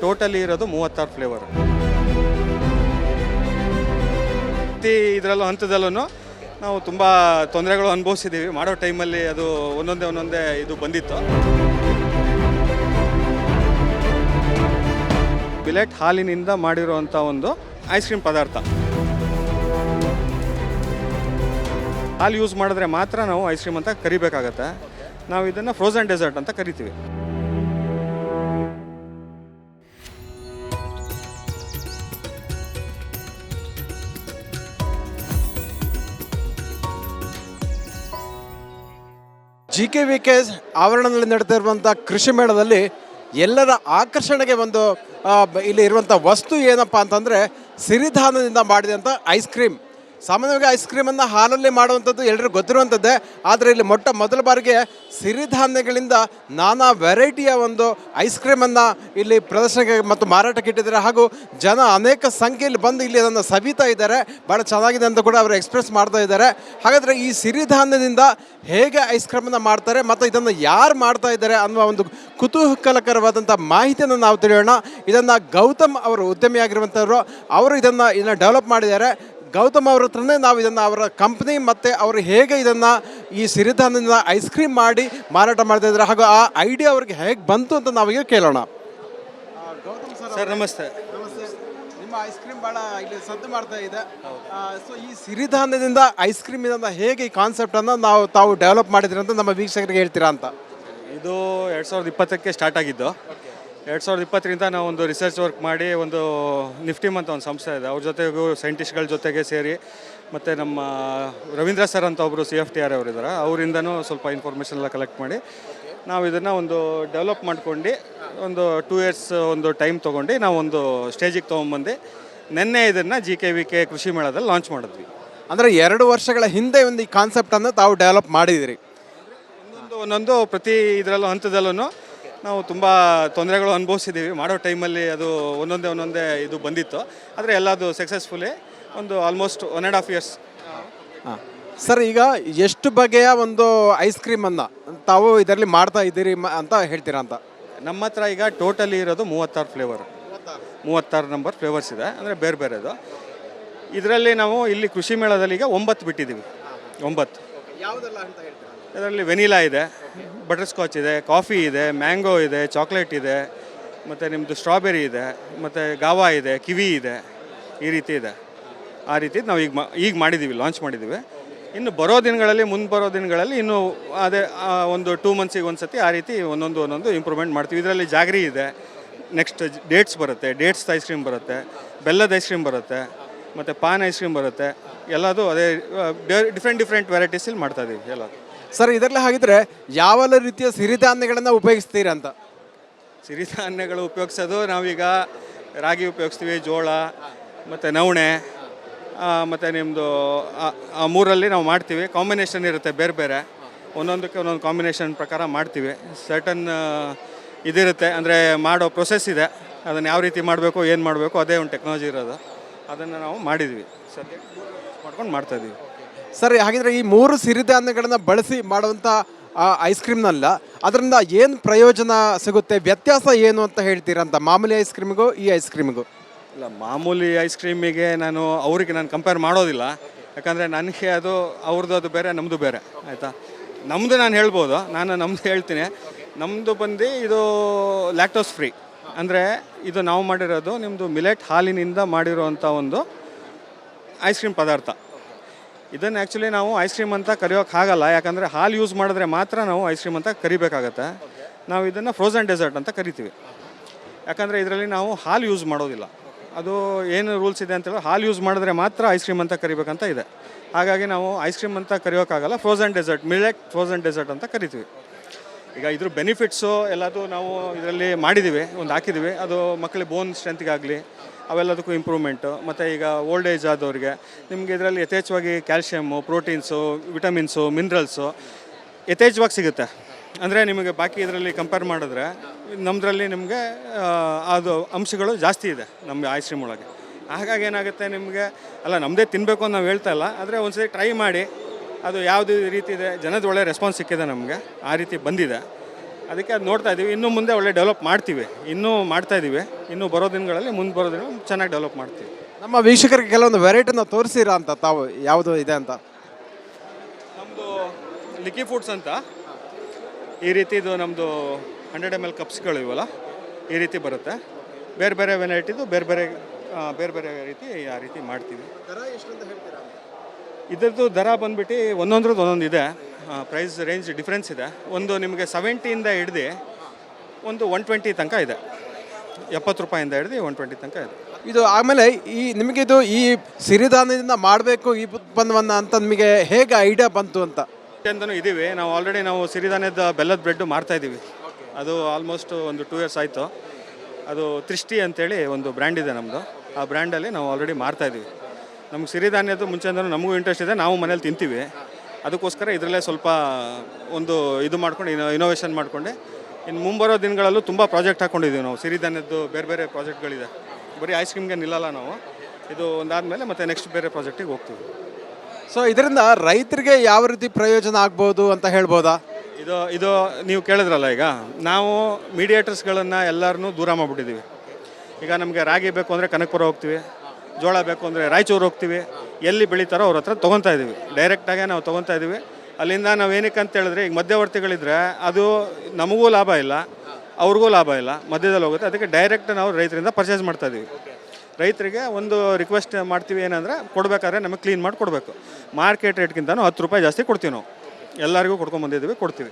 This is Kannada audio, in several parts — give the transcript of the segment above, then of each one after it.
ಟೋಟಲಿ ಇರೋದು 36 ಫ್ಲೇವರ್. ಪ್ರತಿ ಇದರಲ್ಲೂ ಹಂತದಲ್ಲೂ ನಾವು ತುಂಬ ತೊಂದರೆಗಳು ಅನುಭವಿಸಿದ್ದೀವಿ. ಮಾಡೋ ಟೈಮಲ್ಲಿ ಅದು ಒಂದೊಂದೇ ಇದು ಬಂದಿತ್ತು. ಮಿಲೆಟ್ ಹಾಲಿನಿಂದ ಮಾಡಿರುವಂಥ ಒಂದು ಐಸ್ ಕ್ರೀಮ್ ಪದಾರ್ಥ. ಹಾಲು ಯೂಸ್ ಮಾಡಿದ್ರೆ ಮಾತ್ರ ನಾವು ಐಸ್ ಕ್ರೀಮ್ ಅಂತ ಕರಿಬೇಕಾಗತ್ತೆ. ನಾವು ಇದನ್ನು ಫ್ರೋಝನ್ ಡೆಸರ್ಟ್ ಅಂತ ಕರಿತೀವಿ. GKVK ಆವರಣದಲ್ಲಿ ನಡೆದಿರುವಂಥ ಕೃಷಿ ಮೇಳದಲ್ಲಿ ಎಲ್ಲರ ಆಕರ್ಷಣೆಗೆ ಒಂದು ಇಲ್ಲಿ ಇರುವಂಥ ವಸ್ತು ಏನಪ್ಪ ಅಂತಂದರೆ ಸಿರಿಧಾನ್ಯದಿಂದ ಮಾಡಿದಂಥ ಐಸ್ ಕ್ರೀಮ್. ಸಾಮಾನ್ಯವಾಗಿ ಐಸ್ ಕ್ರೀಮನ್ನು ಹಾಲಲ್ಲಿ ಮಾಡುವಂಥದ್ದು ಎಲ್ಲರಿಗೂ ಗೊತ್ತಿರುವಂಥದ್ದೇ. ಆದರೆ ಇಲ್ಲಿ ಮೊದಲ ಬಾರಿಗೆ ಸಿರಿಧಾನ್ಯಗಳಿಂದ ನಾನಾ ವೆರೈಟಿಯ ಒಂದು ಐಸ್ ಕ್ರೀಮನ್ನು ಇಲ್ಲಿ ಪ್ರದರ್ಶನಕ್ಕೆ ಮತ್ತು ಮಾರಾಟಕ್ಕೆ ಇಟ್ಟಿದ್ದಾರೆ. ಹಾಗೂ ಜನ ಅನೇಕ ಸಂಖ್ಯೆಯಲ್ಲಿ ಬಂದು ಇಲ್ಲಿ ಅದನ್ನು ಸವಿತಾ ಇದ್ದಾರೆ. ಭಾಳ ಚೆನ್ನಾಗಿದೆ ಅಂತ ಕೂಡ ಅವರು ಎಕ್ಸ್ಪ್ರೆಸ್ ಮಾಡ್ತಾ ಇದ್ದಾರೆ. ಹಾಗಾದರೆ ಈ ಸಿರಿಧಾನ್ಯದಿಂದ ಹೇಗೆ ಐಸ್ ಕ್ರೀಮನ್ನು ಮಾಡ್ತಾರೆ ಮತ್ತು ಇದನ್ನು ಯಾರು ಮಾಡ್ತಾ ಇದ್ದಾರೆ ಅನ್ನುವ ಒಂದು ಕುತೂಹಲಕರವಾದಂಥ ಮಾಹಿತಿಯನ್ನು ನಾವು ತಿಳಿಯೋಣ. ಇದನ್ನು ಗೌತಮ್ ಅವರು ಉದ್ಯಮಿಯಾಗಿರುವಂಥವ್ರು, ಅವರು ಇದನ್ನು ಡೆವಲಪ್ ಮಾಡಿದ್ದಾರೆ. ಗೌತಮ್ ಅವ್ರ ಹತ್ರನೇ ನಾವು ಇದನ್ನು ಅವರ ಕಂಪ್ನಿ ಮತ್ತು ಅವರು ಹೇಗೆ ಇದನ್ನು ಈ ಸಿರಿಧಾನ್ಯದಿಂದ ಐಸ್ ಕ್ರೀಮ್ ಮಾಡಿ ಮಾರಾಟ ಮಾಡ್ತಾ ಇದ್ದಾರೆ ಹಾಗೂ ಆ ಐಡಿಯಾ ಅವ್ರಿಗೆ ಹೇಗೆ ಬಂತು ಅಂತ ನಾವೀಗ ಕೇಳೋಣ. ಗೌತಮ್ ಸರ್ ನಮಸ್ತೆ. ನಿಮ್ಮ ಐಸ್ ಕ್ರೀಮ್ ಭಾಳ ಇಲ್ಲಿ ಸದ್ದು ಮಾಡ್ತಾ ಇದೆ. ಸೊ ಈ ಸಿರಿಧಾನ್ಯದಿಂದ ಐಸ್ ಕ್ರೀಮಿಂದ ಹೇಗೆ ಈ ಕಾನ್ಸೆಪ್ಟನ್ನು ತಾವು ಡೆವಲಪ್ ಮಾಡಿದ್ರಿ ಅಂತ ನಮ್ಮ ವೀಕ್ಷಕರಿಗೆ ಹೇಳ್ತೀರಾ ಅಂತ? ಇದು 2020ಕ್ಕೆ ಸ್ಟಾರ್ಟ್ ಆಗಿದ್ದು. 2020ರಿಂದ ನಾವು ಒಂದು ರಿಸರ್ಚ್ ವರ್ಕ್ ಮಾಡಿ ಒಂದು ನಿಫ್ಟಿಮ್ ಅಂತ ಒಂದು ಸಂಸ್ಥೆ ಇದೆ, ಅವ್ರ ಜೊತೆಗೂ ಸೈಂಟಿಸ್ಟ್ಗಳ ಜೊತೆಗೆ ಸೇರಿ ಮತ್ತು ನಮ್ಮ ರವೀಂದ್ರ ಸರ್ ಅಂತ ಒಬ್ಬರು CFTR ಅವರಿದ್ದಾರೆ, ಅವರಿಂದನೂ ಸ್ವಲ್ಪ ಇನ್ಫಾರ್ಮೇಷನ್ ಎಲ್ಲ ಕಲೆಕ್ಟ್ ಮಾಡಿ ನಾವು ಇದನ್ನು ಒಂದು ಡೆವಲಪ್ ಮಾಡ್ಕೊಂಡು ಒಂದು 2 years ಒಂದು ಟೈಮ್ ತೊಗೊಂಡು ನಾವು ಒಂದು ಸ್ಟೇಜಿಗೆ ತೊಗೊಂಬಂದು ನಿನ್ನೆ ಇದನ್ನು GKVK ಕೃಷಿ ಮೇಳದಲ್ಲಿ ಲಾಂಚ್ ಮಾಡಿದ್ವಿ. ಅಂದರೆ 2 ವರ್ಷಗಳ ಹಿಂದೆ ಒಂದು ಈ ಕಾನ್ಸೆಪ್ಟನ್ನು ತಾವು ಡೆವಲಪ್ ಮಾಡಿದಿರಿ. ಒಂದೊಂದು ಪ್ರತಿ ಇದರಲ್ಲೂ ಹಂತದಲ್ಲೂ ನಾವು ತುಂಬ ತೊಂದರೆಗಳು ಅನುಭವಿಸಿದ್ದೀವಿ. ಮಾಡೋ ಟೈಮಲ್ಲಿ ಅದು ಒಂದೊಂದೇ ಇದು ಬಂದಿತ್ತು. ಆದರೆ ಎಲ್ಲದು ಸಕ್ಸಸ್ಫುಲಿ ಒಂದು ಆಲ್ಮೋಸ್ಟ್ 1.5 years. ಸರ್, ಈಗ ಎಷ್ಟು ಬಗೆಯ ಒಂದು ಐಸ್ ಕ್ರೀಮನ್ನು ತಾವು ಇದರಲ್ಲಿ ಮಾಡ್ತಾ ಇದ್ದೀರಿ ಅಂತ ಹೇಳ್ತೀರಾ ಅಂತ? ನಮ್ಮ ಹತ್ರ ಈಗ ಟೋಟಲಿ ಇರೋದು 36 ಫ್ಲೇವರ್, 36 ನಂಬರ್ ಫ್ಲೇವರ್ಸ್ ಇದೆ, ಅಂದರೆ ಬೇರೆದು. ಇದರಲ್ಲಿ ನಾವು ಇಲ್ಲಿ ಕೃಷಿ ಮೇಳದಲ್ಲಿ ಈಗ 9 ಬಿಟ್ಟಿದ್ದೀವಿ. 9 ಯಾವುದೆಲ್ಲ ಅಂತ ಹೇಳ್ತೀರಾ? ಇದರಲ್ಲಿ ವೆನಿಲಾ ಇದೆ, ಬಟರ್ ಸ್ಕಾಚ್ ಇದೆ, ಕಾಫಿ ಇದೆ, ಮ್ಯಾಂಗೋ ಇದೆ, ಚಾಕ್ಲೇಟ್ ಇದೆ, ಮತ್ತು ನಿಮ್ಮದು ಸ್ಟ್ರಾಬೆರಿ ಇದೆ, ಮತ್ತು ಗಾವಾ ಇದೆ, ಕಿವಿ ಇದೆ, ಈ ರೀತಿ ಇದೆ. ಆ ರೀತಿ ನಾವು ಈಗ ಮಾಡಿದ್ದೀವಿ, ಲಾಂಚ್ ಮಾಡಿದ್ದೀವಿ. ಇನ್ನು ಮುಂದೆ ಬರೋ ದಿನಗಳಲ್ಲಿ ಇನ್ನೂ ಅದೇ ಒಂದು 2 months ಒಂದು ಸತಿ ಆ ರೀತಿ ಒಂದೊಂದು ಇಂಪ್ರೂವ್ಮೆಂಟ್ ಮಾಡ್ತೀವಿ. ಇದರಲ್ಲಿ ಜಾಗ್ರಿ ಇದೆ, ನೆಕ್ಸ್ಟ್ ಡೇಟ್ಸ್ ಬರುತ್ತೆ, ಡೇಟ್ಸ್ ಐಸ್ ಕ್ರೀಮ್ ಬರುತ್ತೆ, ಬೆಲ್ಲದ ಐಸ್ ಕ್ರೀಮ್ ಬರುತ್ತೆ, ಮತ್ತು ಪಾನ್ ಐಸ್ ಕ್ರೀಮ್ ಬರುತ್ತೆ. ಎಲ್ಲದು ಅದೇ ಡಿಫ್ರೆಂಟ್ ವೆರೈಟೀಸಲ್ಲಿ ಮಾಡ್ತಾಯಿದ್ದೀವಿ ಎಲ್ಲ. ಸರ್, ಇದರಲ್ಲಿ ಹಾಗಿದ್ರೆ ಯಾವ ರೀತಿಯ ಸಿರಿಧಾನ್ಯಗಳನ್ನು ಉಪಯೋಗಿಸ್ತೀರಿ ಅಂತ? ಸಿರಿಧಾನ್ಯಗಳು ಉಪಯೋಗಿಸೋದು ನಾವೀಗ ರಾಗಿ ಉಪಯೋಗಿಸ್ತೀವಿ, ಜೋಳ ಮತ್ತು ನವಣೆ, ಮತ್ತು ನಿಮ್ಮದು ಆ ಮೂರಲ್ಲಿ ನಾವು ಮಾಡ್ತೀವಿ. ಕಾಂಬಿನೇಷನ್ ಇರುತ್ತೆ ಬೇರೆ ಒಂದೊಂದಕ್ಕೆ ಒಂದೊಂದು ಕಾಂಬಿನೇಷನ್ ಪ್ರಕಾರ ಮಾಡ್ತೀವಿ. ಸರ್ಟನ್ ಇದಿರುತ್ತೆ, ಅಂದರೆ ಮಾಡೋ ಪ್ರೊಸೆಸ್ ಇದೆ. ಅದನ್ನು ಯಾವ ರೀತಿ ಮಾಡಬೇಕು, ಏನು ಮಾಡಬೇಕು, ಅದೇ ಒಂದು ಟೆಕ್ನಾಲಜಿ ಇರೋದು. ಅದನ್ನು ನಾವು ಮಾಡಿದ್ವಿ, ಸದ್ಯ ಮಾಡ್ಕೊಂಡು ಮಾಡ್ತಾಯಿದ್ದೀವಿ. ಸರ್, ಹಾಗಿದ್ರೆ ಈ 3 ಸಿರಿಧಾನ್ಯಗಳನ್ನು ಬಳಸಿ ಮಾಡುವಂಥ ಐಸ್ ಕ್ರೀಮ್ನಲ್ಲ, ಅದರಿಂದ ಏನು ಪ್ರಯೋಜನ ಸಿಗುತ್ತೆ, ವ್ಯತ್ಯಾಸ ಏನು ಅಂತ ಹೇಳ್ತೀರಾ ಅಂತ ಮಾಮೂಲಿ ಐಸ್ ಕ್ರೀಮಿಗೂ ಈ ಐಸ್ ಕ್ರೀಮಿಗೂ? ಇಲ್ಲ, ಮಾಮೂಲಿ ಐಸ್ ಕ್ರೀಮಿಗೆ ನಾನು ಕಂಪೇರ್ ಮಾಡೋದಿಲ್ಲ. ಯಾಕಂದರೆ ನನಗೆ ಅದು ಅದು ಬೇರೆ, ನಮ್ಮದು ಬೇರೆ, ಆಯಿತಾ? ನಮ್ಮದು ನಾನು ಹೇಳ್ಬೋದು, ನಮ್ಮದು ಹೇಳ್ತೀನಿ. ನಮ್ಮದು ಬಂದು ಇದು ಲ್ಯಾಕ್ಟೋಸ್ ಫ್ರೀ. ಅಂದರೆ ಇದು ನಾವು ಮಾಡಿರೋದು ನಿಮ್ಮದು ಮಿಲೆಟ್ ಹಾಲಿನಿಂದ ಮಾಡಿರೋವಂಥ ಒಂದು ಐಸ್ ಕ್ರೀಮ್ ಪದಾರ್ಥ. ಇದನ್ನು ಆ್ಯಕ್ಚುಲಿ ನಾವು ಐಸ್ ಕ್ರೀಮ್ ಅಂತ ಕರೆಯೋಕ್ಕಾಗಲ್ಲ, ಯಾಕಂದರೆ ಹಾಲು ಯೂಸ್ ಮಾಡಿದ್ರೆ ಮಾತ್ರ ನಾವು ಐಸ್ ಕ್ರೀಮ್ ಅಂತ ಕರಿಬೇಕಾಗತ್ತೆ. ನಾವು ಇದನ್ನು ಫ್ರೋಝನ್ ಡೆಸರ್ಟ್ ಅಂತ ಕರಿತೀವಿ. ಯಾಕಂದರೆ ಇದರಲ್ಲಿ ನಾವು ಹಾಲು ಯೂಸ್ ಮಾಡೋದಿಲ್ಲ. ಅದು ಏನು ರೂಲ್ಸ್ ಇದೆ ಅಂತೇಳಿ, ಹಾಲು ಯೂಸ್ ಮಾಡಿದ್ರೆ ಮಾತ್ರ ಐಸ್ ಕ್ರೀಮ್ ಅಂತ ಕರಿಬೇಕಂತ ಇದೆ. ಹಾಗಾಗಿ ನಾವು ಐಸ್ ಕ್ರೀಮ್ ಅಂತ ಕರೆಯೋಕ್ಕಾಗಲ್ಲ, frozen dessert, millet frozen dessert ಅಂತ ಕರಿತೀವಿ. ಈಗ ಇದ್ರ ಬೆನಿಫಿಟ್ಸು ಎಲ್ಲದು ನಾವು ಇದರಲ್ಲಿ ಮಾಡಿದ್ದೀವಿ, ಒಂದು ಹಾಕಿದ್ದೀವಿ. ಅದು ಮಕ್ಕಳಿಗೆ ಬೋನ್ ಸ್ಟ್ರೆಂತ್ಗಾಗಲಿ ಅವೆಲ್ಲದಕ್ಕೂ ಇಂಪ್ರೂವ್ಮೆಂಟು. ಮತ್ತು ಈಗ ಓಲ್ಡ್ ಏಜ್ ಆದವ್ರಿಗೆ ನಿಮಗೆ ಇದರಲ್ಲಿ ಯಥೇಚ್ಛವಾಗಿ ಕ್ಯಾಲ್ಶಿಯಮ್ಮು, ಪ್ರೋಟೀನ್ಸು, ವಿಟಮಿನ್ಸು, ಮಿನರಲ್ಸು ಯಥೇಚ್ಛವಾಗಿ ಸಿಗುತ್ತೆ. ಅಂದರೆ ನಿಮಗೆ ಬಾಕಿ ಇದರಲ್ಲಿ ಕಂಪೇರ್ ಮಾಡಿದ್ರೆ ನಮ್ಮದ್ರಲ್ಲಿ ನಿಮಗೆ ಅದು ಅಂಶಗಳು ಜಾಸ್ತಿ ಇದೆ ನಮ್ಮ ಐಸ್ ಕ್ರೀಮ್ ಒಳಗೆ. ಹಾಗಾಗಿ ಏನಾಗುತ್ತೆ ನಿಮಗೆ, ನಮ್ಮದೇ ತಿನ್ನಬೇಕು ಅಂತ ನಾವು ಹೇಳ್ತಾ ಇಲ್ಲ, ಆದರೆ ಒಂದು ಸರಿ ಟ್ರೈ ಮಾಡಿ. ಅದು ಯಾವುದು ರೀತಿ ಇದೆ, ಜನದ ಒಳ್ಳೆ ರೆಸ್ಪಾನ್ಸ್ ಸಿಕ್ಕಿದೆ ನಮಗೆ, ಆ ರೀತಿ ಬಂದಿದೆ. ಅದಕ್ಕೆ ಅದು ನೋಡ್ತಾ ಇದ್ದೀವಿ. ಇನ್ನು ಮುಂದೆ ಒಳ್ಳೆ ಡೆವಲಪ್ ಮಾಡ್ತೀವಿ, ಇನ್ನೂ ಮಾಡ್ತಾ ಇದ್ದೀವಿ. ಇನ್ನು ಬರೋ ದಿನಗಳಲ್ಲಿ ಮುಂದೆ ಬರೋ ದಿನ ಚೆನ್ನಾಗಿ ಡೆವಲಪ್ ಮಾಡ್ತೀವಿ. ನಮ್ಮ ವೀಕ್ಷಕರಿಗೆ ಕೆಲವೊಂದು ವೆರೈಟಿನ ತೋರಿಸಿರಾ ಅಂತ ತಾವು ಯಾವುದು ಇದೆ ಅಂತ? ನಮ್ಮದು ಲಿಕ್ಕಿ ಫುಡ್ಸ್ ಅಂತ ಈ ರೀತಿದು ನಮ್ಮದು 100 ml ಕಪ್ಸ್ಗಳು ಇವಲ್ಲ ಈ ರೀತಿ ಬರುತ್ತೆ. ಬೇರೆ ಬೇರೆ ವೆರೈಟಿದು ಬೇರೆ ಬೇರೆ ರೀತಿ ಆ ರೀತಿ ಮಾಡ್ತೀವಿ. ಇದರದ್ದು ದರ ಬಂದ್ಬಿಟ್ಟು ಒಂದೊಂದ್ರದ್ದು ಒಂದೊಂದು ಇದೆ, ಪ್ರೈಸ್ ರೇಂಜ್ ಡಿಫ್ರೆನ್ಸ್ ಇದೆ. ಒಂದು ನಿಮಗೆ 70ಇಂದ ಹಿಡ್ದು ಒಂದು 120 ತನಕ ಇದೆ, 70 ರೂಪಾಯಿಂದ ಹಿಡ್ದು 120 ತನಕ ಇದೆ. ಇದು ಆಮೇಲೆ ಈ ನಿಮಗಿದು ಈ ಸಿರಿಧಾನ್ಯದಿಂದ ಮಾಡಬೇಕು ಈ ಉತ್ಪನ್ನವನ್ನು ಅಂತ ನಿಮಗೆ ಹೇಗೆ ಐಡಿಯಾ ಬಂತು ಅಂತ? ಅಂತಲೂ ಇದ್ದೀವಿ ನಾವು ಆಲ್ರೆಡಿ. ನಾವು ಸಿರಿಧಾನ್ಯದ ಬೆಲ್ಲದ ಬ್ರೆಡ್ ಮಾಡ್ತಾ ಇದ್ದೀವಿ. ಅದು ಆಲ್ಮೋಸ್ಟ್ ಒಂದು 2 years ಆಯಿತು. ಅದು ತ್ರಿಷ್ಟಿ ಅಂತೇಳಿ ಒಂದು ಬ್ರ್ಯಾಂಡ್ ಇದೆ ನಮ್ಮದು. ಆ ಬ್ರ್ಯಾಂಡಲ್ಲಿ ನಾವು ಆಲ್ರೆಡಿ ಮಾರ್ತಾಯಿದ್ದೀವಿ. ನಮ್ಗೆ ಸಿರಿಧಾನ್ಯದ್ದು ಮುಂಚೆಂದೂ ನಮಗೂ ಇಂಟ್ರೆಸ್ಟ್ ಇದೆ, ನಾವು ಮನೇಲಿ ತಿಂತೀವಿ. ಅದಕ್ಕೋಸ್ಕರ ಇದರಲ್ಲೇ ಸ್ವಲ್ಪ ಒಂದು ಇದು ಮಾಡ್ಕೊಂಡು ಇನೋವೇಷನ್ ಮಾಡಿಕೊಂಡೆ. ಇನ್ನು ಮುಂಬರೋ ದಿನಗಳಲ್ಲೂ ತುಂಬ ಪ್ರಾಜೆಕ್ಟ್ ಹಾಕ್ಕೊಂಡಿದ್ದೀವಿ ನಾವು. ಸಿರಿಧಾನ್ಯದ್ದು ಬೇರೆ ಬೇರೆ ಪ್ರಾಜೆಕ್ಟ್ಗಳಿದೆ, ಬರೀ ಐಸ್ ಕ್ರೀಮ್ಗೆ ನಿಲ್ಲಲ್ಲ ನಾವು. ಇದು ಒಂದಾದಮೇಲೆ ಮತ್ತೆ ನೆಕ್ಸ್ಟ್ ಬೇರೆ ಪ್ರಾಜೆಕ್ಟಿಗೆ ಹೋಗ್ತೀವಿ. ಸೊ ಇದರಿಂದ ರೈತರಿಗೆ ಯಾವ ರೀತಿ ಪ್ರಯೋಜನ ಆಗ್ಬೋದು ಅಂತ ಹೇಳ್ಬೋದಾ? ಇದು ನೀವು ಕೇಳಿದ್ರಲ್ಲ, ಈಗ ನಾವು ಮೀಡಿಯೇಟರ್ಸ್ಗಳನ್ನು ಎಲ್ಲರನ್ನೂ ದೂರ ಮಾಡಿಬಿಟ್ಟಿದ್ದೀವಿ. ಈಗ ನಮಗೆ ರಾಗಿ ಬೇಕು ಅಂದರೆ ಕನಕಪುರ ಹೋಗ್ತೀವಿ, ಜೋಳ ಬೇಕು ಅಂದರೆ ರಾಯಚೂರು ಹೋಗ್ತೀವಿ. ಎಲ್ಲಿ ಬೆಳೀತಾರೋ ಅವ್ರ ಹತ್ರ ತೊಗೊತಾ ಇದ್ದೀವಿ, ಡೈರೆಕ್ಟಾಗೆ ನಾವು ತೊಗೊತಾ ಇದ್ದೀವಿ. ಅಲ್ಲಿಂದ ನಾವು ಏನಕ್ಕೆ ಅಂತ ಹೇಳಿದ್ರೆ, ಈಗ ಮಧ್ಯವರ್ತಿಗಳಿದ್ರೆ ಅದು ನಮಗೂ ಲಾಭ ಇಲ್ಲ, ಅವ್ರಿಗೂ ಲಾಭ ಇಲ್ಲ, ಮಧ್ಯದಲ್ಲಿ ಹೋಗುತ್ತೆ. ಅದಕ್ಕೆ ಡೈರೆಕ್ಟ್ ನಾವು ರೈತರಿಂದ ಪರ್ಚೇಸ್ ಮಾಡ್ತಾ ಇದ್ದೀವಿ. ರೈತರಿಗೆ ಒಂದು ರಿಕ್ವೆಸ್ಟ್ ಮಾಡ್ತೀವಿ, ಏನಂದರೆ ಕೊಡಬೇಕಾದ್ರೆ ನಮಗೆ ಕ್ಲೀನ್ ಮಾಡಿ ಕೊಡಬೇಕು. ಮಾರ್ಕೆಟ್ ರೇಟ್ಗಿಂತನೂ 10 ರೂಪಾಯಿ ಜಾಸ್ತಿ ಕೊಡ್ತೀವಿ ನಾವು. ಎಲ್ಲರಿಗೂ ಕೊಡ್ಕೊಂಬಂದಿದ್ದೀವಿ, ಕೊಡ್ತೀವಿ.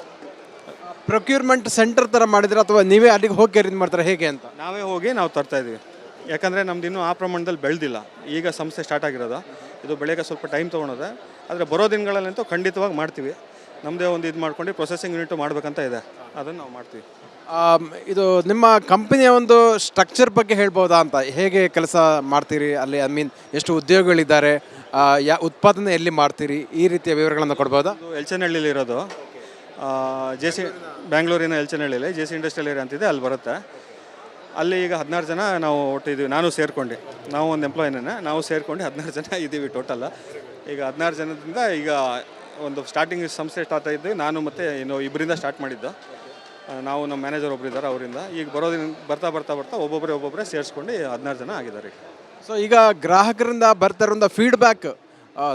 ಪ್ರೊಕ್ಯೂರ್ಮೆಂಟ್ ಸೆಂಟರ್ ಥರ ಮಾಡಿದ್ರೆ ಅಥವಾ ನೀವೇ ಅಲ್ಲಿಗೆ ಹೋಗಿ ಖರೀದಿ ಮಾಡ್ತಾರೆ ಹೇಗೆ ಅಂತ? ನಾವೇ ಹೋಗಿ ನಾವು ತರ್ತಾ ಇದ್ದೀವಿ. ಯಾಕಂದರೆ ನಮ್ದು ಇನ್ನೂ ಆ ಪ್ರಮಾಣದಲ್ಲಿ ಬೆಳೆದಿಲ್ಲ, ಈಗ ಸಂಸ್ಥೆ ಸ್ಟಾರ್ಟ್ ಆಗಿರೋದು. ಇದು ಬೆಳೆಯೋಕ್ಕೆ ಸ್ವಲ್ಪ ಟೈಮ್ ತೊಗೊಳೋದೆ. ಆದರೆ ಬರೋ ದಿನಗಳಲ್ಲಂತೂ ಖಂಡಿತವಾಗಿ ಮಾಡ್ತೀವಿ. ನಮ್ಮದೇ ಒಂದು ಇದು ಮಾಡ್ಕೊಂಡು ಪ್ರೊಸೆಸಿಂಗ್ ಯೂನಿಟ್ ಮಾಡಬೇಕಂತ ಇದೆ, ಅದನ್ನು ನಾವು ಮಾಡ್ತೀವಿ. ಇದು ನಿಮ್ಮ ಕಂಪನಿಯ ಒಂದು ಸ್ಟ್ರಕ್ಚರ್ ಬಗ್ಗೆ ಹೇಳ್ಬೋದಾ ಅಂತ? ಹೇಗೆ ಕೆಲಸ ಮಾಡ್ತೀರಿ ಅಲ್ಲಿ? ಐ ಮೀನ್ ಎಷ್ಟು ಉದ್ಯೋಗಿಗಳಿದ್ದಾರೆ, ಉತ್ಪಾದನೆ ಎಲ್ಲಿ ಮಾಡ್ತೀರಿ, ಈ ರೀತಿಯ ವಿವರಗಳನ್ನು ಕೊಡ್ಬೋದಾ? ಎಲ್ಚನಹಳ್ಳಿಲಿ ಇರೋದು, JC ಬ್ಯಾಂಗ್ಳೂರಿನ ಎಲ್ಚನಹಳ್ಳಿಲಿ JC ಇಂಡಸ್ಟ್ರಿಯಲ್ ಏರಿಯಾ ಅಂತಿದೆ, ಅಲ್ಲಿ ಬರುತ್ತೆ. ಅಲ್ಲಿ ಈಗ 16 ಜನ ನಾವು ಒಟ್ಟಿದ್ದೀವಿ, ನಾನು ಸೇರಿಕೊಂಡು. ನಾವು ಒಂದು ಎಂಪ್ಲಾಯಿನೇ, ನಾವು ಸೇರಿಕೊಂಡು 16 ಜನ ಇದ್ದೀವಿ ಟೋಟಲ್. ಈಗ 16 ಜನದಿಂದ ಈಗ ಒಂದು ಸ್ಟಾರ್ಟಿಂಗ್ ಸಂಸ್ಥೆ ಸ್ಟಾರ್ಟ್ ಆಗಿದ್ವಿ. ನಾನು ಮತ್ತು ಇನ್ನು ಇಬ್ಬರಿಂದ ಸ್ಟಾರ್ಟ್ ಮಾಡಿದ್ದು. ನಾವು ನಮ್ಮ ಮ್ಯಾನೇಜರ್ ಒಬ್ಬರಿದ್ದಾರೆ, ಅವರಿಂದ ಈಗ ಬರೋದಿನ ಬರ್ತಾ ಒಬ್ಬೊಬ್ಬರೇ ಸೇರಿಸ್ಕೊಂಡು 16 ಜನ ಆಗಿದ್ದಾರೆ. ಸೊ ಈಗ ಗ್ರಾಹಕರಿಂದ ಬರ್ತಾ ಇರೋ ಫೀಡ್ಬ್ಯಾಕ್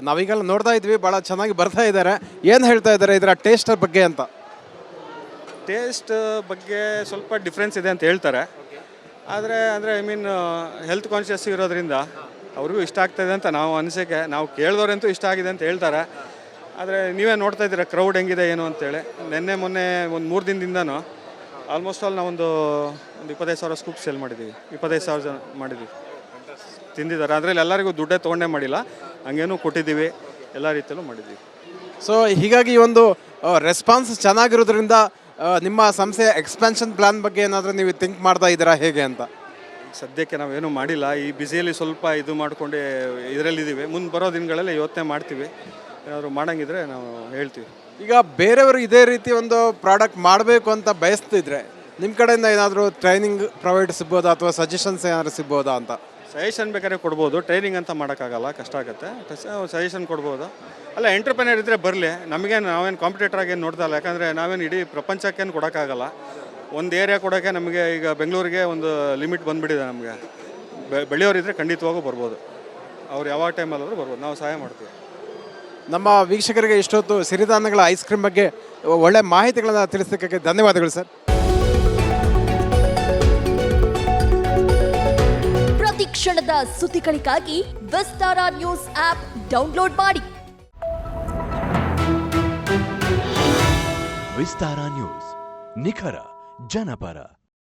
ನಾವೀಗೆಲ್ಲ ನೋಡ್ತಾ ಇದ್ವಿ, ಭಾಳ ಚೆನ್ನಾಗಿ ಬರ್ತಾ ಇದ್ದಾರೆ. ಏನು ಹೇಳ್ತಾ ಇದ್ದಾರೆ ಇದರ ಟೇಸ್ಟ್ ಬಗ್ಗೆ ಅಂತ? ಟೇಸ್ಟ್ ಬಗ್ಗೆ ಸ್ವಲ್ಪ ಡಿಫ್ರೆನ್ಸ್ ಇದೆ ಅಂತ ಹೇಳ್ತಾರೆ. ಆದರೆ ಐ ಮೀನ್ ಹೆಲ್ತ್ ಕಾನ್ಷಿಯಸ್ ಇರೋದ್ರಿಂದ ಅವ್ರಿಗೂ ಇಷ್ಟ ಆಗ್ತಾಯಿದೆ ಅಂತ ನಾವು ಅನಿಸಿಕೆ. ನಾವು ಕೇಳಿದವ್ರಂತೂ ಇಷ್ಟ ಆಗಿದೆ ಅಂತ ಹೇಳ್ತಾರೆ. ಆದರೆ ನೀವೇ ನೋಡ್ತಾ ಇದ್ದೀರಾ ಕ್ರೌಡ್ ಹೆಂಗಿದೆ ಏನು ಅಂತೇಳಿ. ಮೊನ್ನೆ ಒಂದು 3 ದಿನದಿಂದನೂ ಆಲ್ಮೋಸ್ಟ್ ಆಲ್ ನಾವೊಂದು 25,000 ಸ್ಕೂಪ್ ಸೇಲ್ ಮಾಡಿದ್ದೀವಿ. 25,000 ಜನ ಮಾಡಿದ್ದೀವಿ, ತಿಂದಿದ್ದಾರೆ. ಅದರಲ್ಲಿ ಎಲ್ಲರಿಗೂ ದುಡ್ಡೇ ತೊಗೊಂಡೇ ಮಾಡಿಲ್ಲ, ಹಂಗೇನೂ ಕೊಟ್ಟಿದ್ದೀವಿ, ಎಲ್ಲ ರೀತಿಯಲ್ಲೂ ಮಾಡಿದ್ದೀವಿ. ಸೊ ಹೀಗಾಗಿ ಈ ಒಂದು ರೆಸ್ಪಾನ್ಸ್ ಚೆನ್ನಾಗಿರೋದ್ರಿಂದ ನಿಮ್ಮ ಸಂಸ್ಥೆಯ ಎಕ್ಸ್ಪ್ಯಾನ್ಷನ್ ಪ್ಲಾನ್ ಬಗ್ಗೆ ಏನಾದರೂ ನೀವು ಥಿಂಕ್ ಮಾಡ್ತಾ ಇದ್ದೀರಾ ಹೇಗೆ ಅಂತ? ಸದ್ಯಕ್ಕೆ ನಾವೇನೂ ಮಾಡಿಲ್ಲ, ಈ ಬ್ಯುಸಿಯಲ್ಲಿ ಸ್ವಲ್ಪ ಇದು ಮಾಡ್ಕೊಂಡು ಇದರಲ್ಲಿದ್ದೀವಿ. ಮುಂದೆ ಬರೋ ದಿನಗಳಲ್ಲಿ ಯೋಚನೆ ಮಾಡ್ತೀವಿ, ಏನಾದರೂ ಮಾಡೋಂಗಿದ್ರೆ ನಾವು ಹೇಳ್ತೀವಿ. ಈಗ ಬೇರೆಯವರು ಇದೇ ರೀತಿ ಒಂದು ಪ್ರಾಡಕ್ಟ್ ಮಾಡಬೇಕು ಅಂತ ಬಯಸ್ತಿದ್ರೆ ನಿಮ್ಮ ಕಡೆಯಿಂದ ಏನಾದರೂ ಟ್ರೈನಿಂಗ್ ಪ್ರೊವೈಡ್ ಸಿಗ್ಬೋದಾ ಅಥವಾ ಸಜೆಷನ್ಸ್ ಏನಾದರೂ ಸಿಗ್ಬೋದಾ ಅಂತ? ಸಜೆಷನ್ ಬೇಕಾದ್ರೆ ಕೊಡ್ಬೋದು, ಟ್ರೈನಿಂಗ್ ಅಂತ ಮಾಡೋಕ್ಕಾಗಲ್ಲ, ಕಷ್ಟ ಆಗುತ್ತೆ. ಸಜೆಷನ್ ಕೊಡ್ಬೋದು. ಅಲ್ಲ, ಎಂಟ್ರಪ್ರೆನರ್ ಇದ್ದರೆ ಬರಲಿ, ನಮಗೇನು ನಾವೇನು ಕಾಂಪಿಟೇಟರ್ ಏನು ನೋಡ್ತಾ ಇಲ್ಲ. ಯಾಕಂದರೆ ನಾವೇನು ಇಡೀ ಪ್ರಪಂಚಕ್ಕೇನು ಕೊಡೋಕ್ಕಾಗಲ್ಲ. ಒಂದು ಏರಿಯಾ ಕೊಡೋಕ್ಕೆ ನಮಗೆ ಈಗ ಬೆಂಗಳೂರಿಗೆ ಒಂದು ಲಿಮಿಟ್ ಬಂದುಬಿಟ್ಟಿದೆ. ನಮಗೆ ಬೆಳೆಯೋರಿದ್ದರೆ ಖಂಡಿತವಾಗೂ ಬರ್ಬೋದು, ಅವ್ರು ಯಾವ ಟೈಮಲ್ಲಾದರೂ ಬರ್ಬೋದು, ನಾವು ಸಹಾಯ ಮಾಡ್ತೀವಿ. ನಮ್ಮ ವೀಕ್ಷಕರಿಗೆ ಇಷ್ಟೊತ್ತು ಸಿರಿಧಾನ್ಯಗಳ ಐಸ್ ಕ್ರೀಮ್ ಬಗ್ಗೆ ಒಳ್ಳೆ ಮಾಹಿತಿಗಳನ್ನು ತಿಳಿಸೋದಕ್ಕೆ ಧನ್ಯವಾದಗಳು ಸರ್. ಪ್ರತಿ ಕ್ಷಣದ ಸುದ್ದಿಗಳಿಗಾಗಿ ವಿಸ್ತಾರ ನ್ಯೂಸ್ ಆಪ್ ಡೌನ್ಲೋಡ್ ಮಾಡಿ. ವಿಸ್ತಾರ ನ್ಯೂಸ್, ನಿಖರ ಜನಪರ.